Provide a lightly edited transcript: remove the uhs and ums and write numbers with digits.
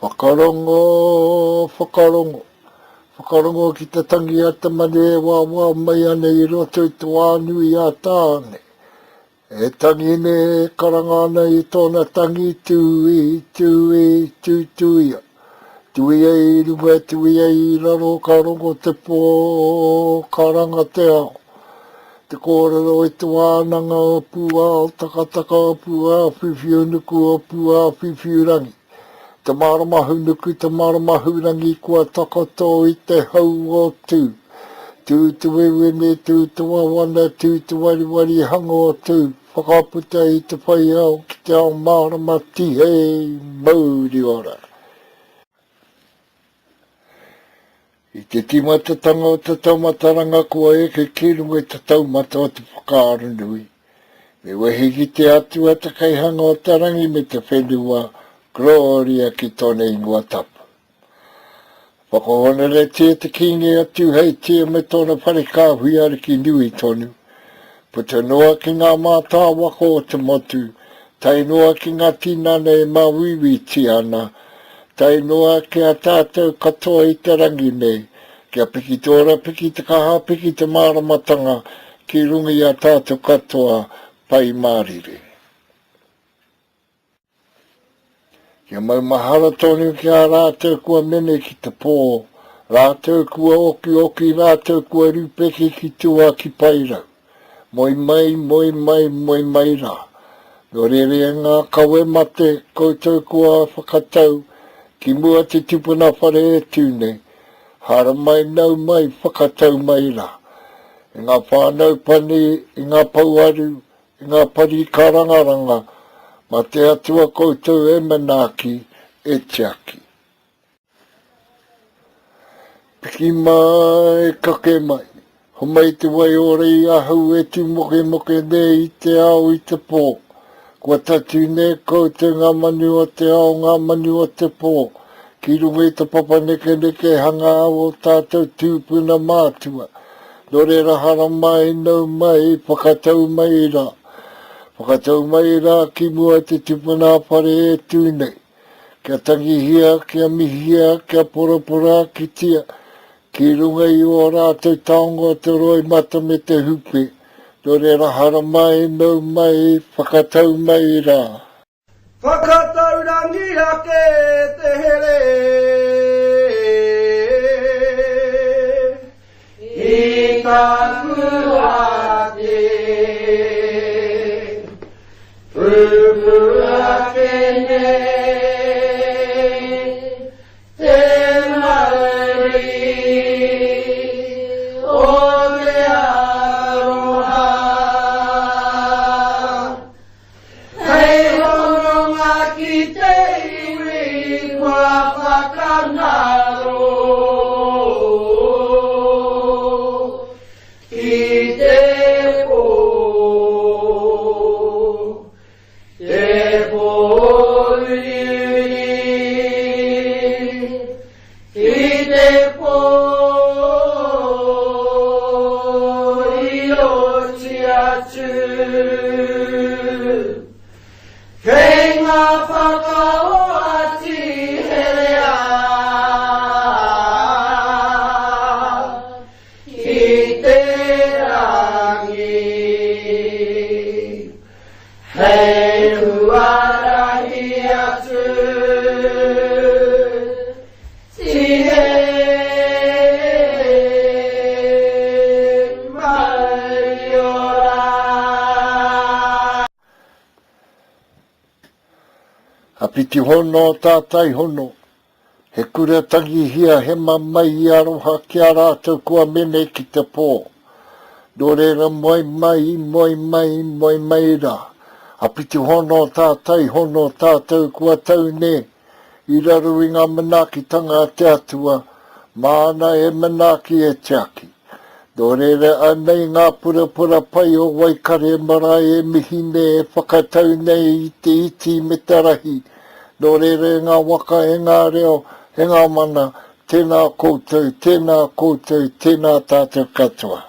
Whakarongo ki te tangi a te mane e wā mai ane I roto I te wānui a tāne. E tangi ne e karanga ana I tōna tangi tui ia. Tui e I runga, tui e I raro ka rongo te pō karanga te ao. Te kōrero I te wānanga o pua o takataka o pua whiwhiu nuku o pua whiwhiu rangi. Te maramahu nuku, te maramahu rangi kua takato I te hau o tū. Tū te wewene, tū te wawana, tū te wariwari hango o tū. Whakaputa I te whai au ki te ao marama tihei mauri ora. I te timatatanga o te taumataranga kua e ke kirunga I te taumata o te whakaaro nui. Me wehi ki te atu a te kaihanga o tarangi me te whenua Gloria ki tōne ingoa tapa. Whakahonere tia te kinge atu hei tia me tōna wharekahui ari ki nui tonu. Puta noa ki ngā mātā wako o te motu, tai noa ki ngā tinana e mawiwi tiana, tai noa ki a tātou katoa I te rangi nei, kia piki tōra, piki te kaha, piki te māramatanga, ki rungi a tātou katoa pai mārire. Kia maumahara tonu ki a rātou kua mene ki te pō, rātou kua oki, rātou kua rupeki ki tua ki pairau. Moi mai rā. Nō rere ngā kawe mate, koutou kua whakatau, ki mua te tupuna whare e tūne, hara mai nau mai whakatau mai rā. I ngā whānau pani, I ngā pauaru, I ngā pari karangaranga, ma te atua koutou e manaki e tiaki. Piki mai, kake mai. Homai te wai ore I ahu e tu moke ne I te ao I te pō. Kua tatu ne koutou ngā manu o te ao, ngā manu o te pō. Ki runga I te papa neke hanga au o tātou tūpuna mātua. Nō reira hara mai, nau mai, whakatau mai rā. Whakatau mai rā ki mua te tūpuna whare e tūnei. Kia tangihia, kia mihia, kia porapora ki tia. Ki runga I o rātou taongo te roi mata me te hupe. Nō reira hara mai, nau mai, whakatau mai rā. Whakatau rangi ake te here. I ka kuate. Pupu ake ne. Apiti hono tātai hono, he kura tangi hia he mamai I aroha ki a rātou kua mene ki te pō. Nō reira moi mai rā. Apiti hono tātai hono tātou kua tau ne. I raru I ngā manaki tanga te atua, māna e manaki e tiaki. Nō reira anei ngā pura pai o waikare marae e mihine e whakatau nei I te iti me te rahi. Nō reira ngā waka e ngā reo, e ngā mana, tēnā koutou, tēnā tātou katoa.